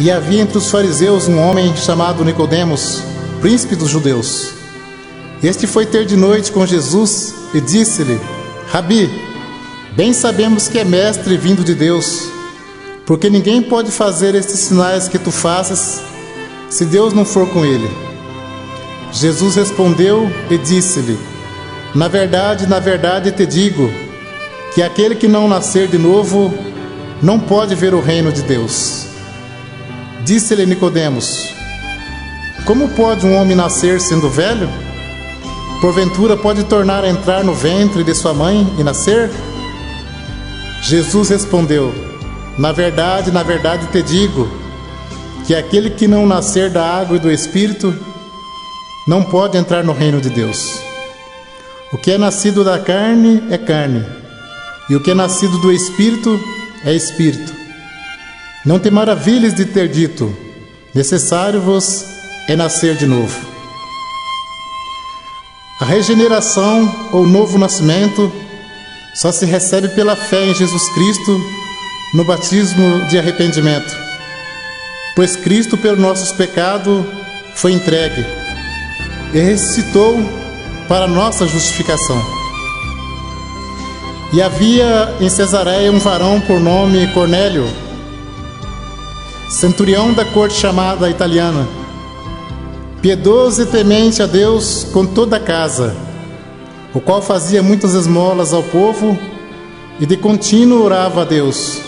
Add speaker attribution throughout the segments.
Speaker 1: E havia entre os fariseus um homem chamado Nicodemos, príncipe dos judeus. Este foi ter de noite com Jesus e disse-lhe: Rabi, bem sabemos que é mestre vindo de Deus, porque ninguém pode fazer estes sinais que tu fazes, se Deus não for com ele. Jesus respondeu e disse-lhe: na verdade te digo, que aquele que não nascer de novo, não pode ver o reino de Deus. Disse-lhe Nicodemos: como pode um homem nascer sendo velho? Porventura pode tornar a entrar no ventre de sua mãe e nascer? Jesus respondeu: na verdade te digo, que aquele que não nascer da água e do Espírito, não pode entrar no reino de Deus. O que é nascido da carne é carne, e o que é nascido do Espírito é Espírito. Não te maravilhes de ter dito: necessário-vos é nascer de novo. A regeneração ou novo nascimento só se recebe pela fé em Jesus Cristo no batismo de arrependimento, pois Cristo, pelo nosso pecado, foi entregue e ressuscitou para nossa justificação. E havia em Cesareia um varão por nome Cornélio, centurião da corte chamada italiana, piedoso e temente a Deus com toda a casa, o qual fazia muitas esmolas ao povo e de contínuo orava a Deus.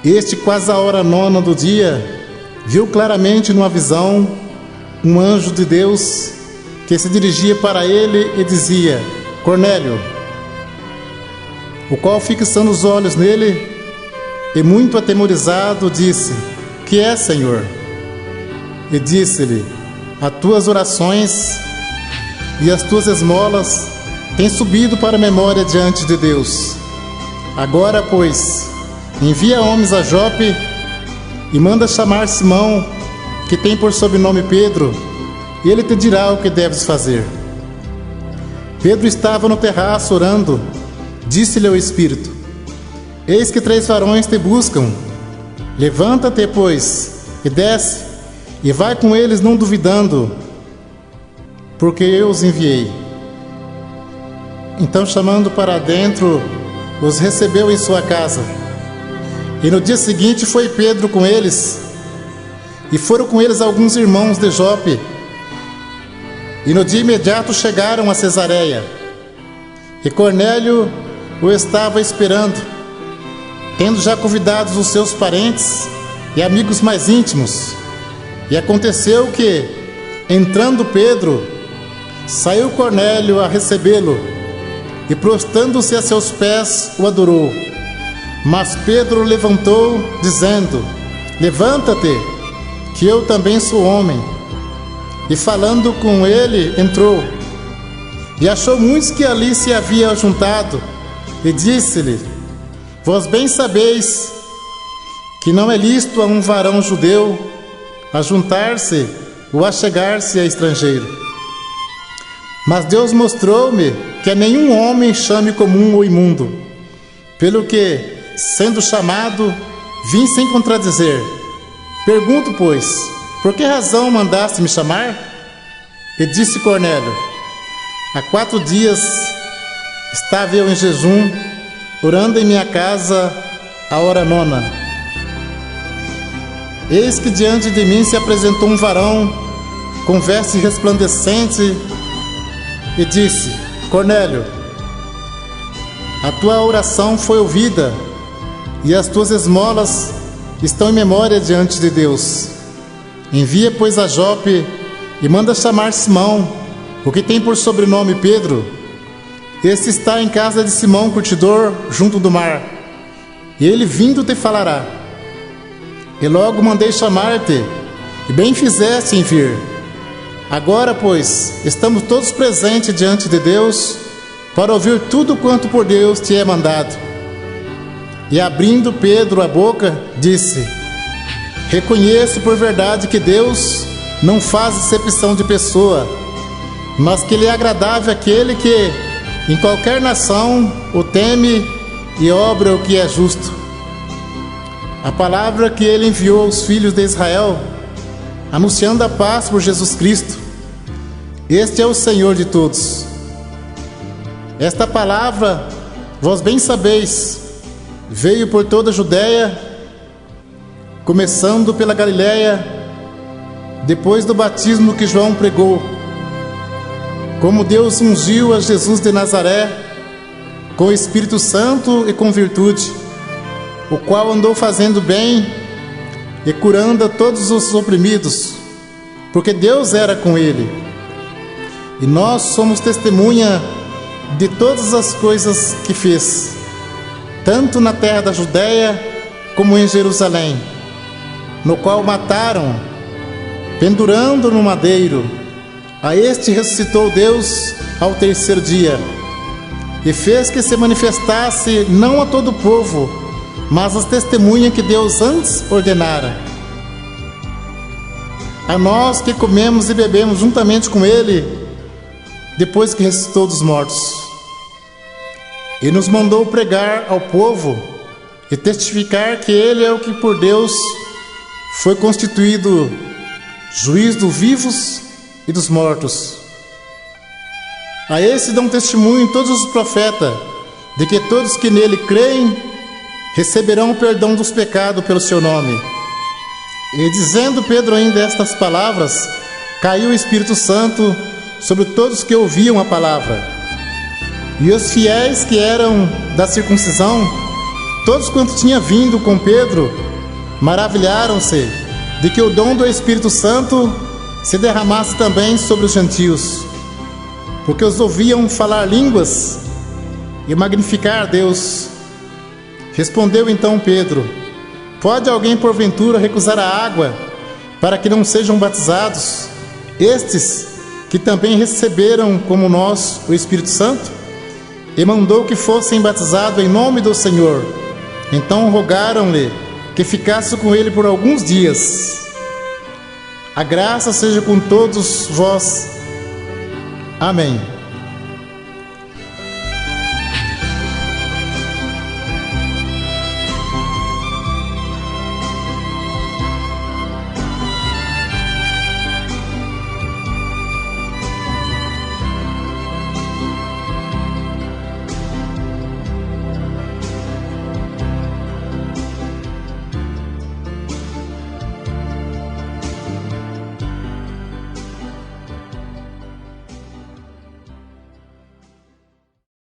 Speaker 1: Este, quase à hora 9 do dia, viu claramente numa visão um anjo de Deus que se dirigia para ele e dizia: Cornélio. O qual, fixando os olhos nele e muito atemorizado, disse: que é, Senhor? E disse-lhe: as tuas orações e as tuas esmolas têm subido para a memória diante de Deus. Agora, pois, envia homens a Jope e manda chamar Simão, que tem por sobrenome Pedro, e ele te dirá o que deves fazer. Pedro estava no terraço orando. Disse-lhe o Espírito: eis que 3 varões te buscam. Levanta-te, pois, e desce, e vai com eles, não duvidando, porque eu os enviei. Então, chamando para dentro, os recebeu em sua casa. E no dia seguinte foi Pedro com eles, e foram com eles alguns irmãos de Jope. E no dia imediato chegaram a Cesareia. E Cornélio o estava esperando, tendo já convidados os seus parentes e amigos mais íntimos. E aconteceu que, entrando Pedro, saiu Cornélio a recebê-lo, e prostrando-se a seus pés, o adorou. Mas Pedro levantou, dizendo: levanta-te, que eu também sou homem. E falando com ele, entrou, e achou muitos que ali se havia juntado, e disse-lhe: vós bem sabeis que não é lícito a um varão judeu ajuntar-se ou achegar-se a estrangeiro. Mas Deus mostrou-me que a nenhum homem chame comum ou imundo, pelo que, sendo chamado, vim sem contradizer. Pergunto, pois, por que razão mandaste me chamar? E disse Cornélio: há 4 dias estava eu em jejum, orando em minha casa à hora 9. Eis que diante de mim se apresentou um varão com veste resplandecente e disse: Cornélio, a tua oração foi ouvida, e as tuas esmolas estão em memória diante de Deus. Envia, pois, a Jope e manda chamar Simão, o que tem por sobrenome Pedro. Este está em casa de Simão, curtidor, junto do mar, e ele vindo te falará. E logo mandei chamar-te, e bem fizeste em vir. Agora, pois, estamos todos presentes diante de Deus, para ouvir tudo quanto por Deus te é mandado. E abrindo Pedro a boca, disse: reconheço por verdade que Deus não faz acepção de pessoa, mas que lhe é agradável aquele que, em qualquer nação, o teme e obra o que é justo. a palavra que ele enviou aos filhos de Israel, anunciando a paz por Jesus Cristo. Este é o Senhor de todos. Esta palavra, vós bem sabeis, veio por toda a Judéia, começando pela Galiléia, depois do batismo que João pregou, como Deus ungiu a Jesus de Nazaré com o Espírito Santo e com virtude, o qual andou fazendo bem e curando a todos os oprimidos, porque Deus era com ele. E nós somos testemunha de todas as coisas que fez, tanto na terra da Judéia como em Jerusalém, no qual mataram, pendurando no madeiro. A este ressuscitou Deus ao terceiro dia, e fez que se manifestasse não a todo o povo, mas as testemunhas que Deus antes ordenara. A nós que comemos e bebemos juntamente com ele, depois que ressuscitou dos mortos. E nos mandou pregar ao povo e testificar que ele é o que por Deus foi constituído juiz dos vivos e dos mortos. A esse dão testemunho todos os profetas, de que todos que nele creem receberão o perdão dos pecados pelo seu nome. E dizendo Pedro ainda estas palavras, caiu o Espírito Santo sobre todos que ouviam a palavra. E os fiéis que eram da circuncisão, todos quanto tinham vindo com Pedro, maravilharam-se de que o dom do Espírito Santo se derramasse também sobre os gentios, porque os ouviam falar línguas e magnificar a Deus. Respondeu então Pedro: pode alguém porventura recusar a água para que não sejam batizados estes que também receberam como nós o Espírito Santo? E mandou que fossem batizados em nome do Senhor. Então rogaram-lhe que ficasse com ele por alguns dias. A graça seja com todos vós. Amém.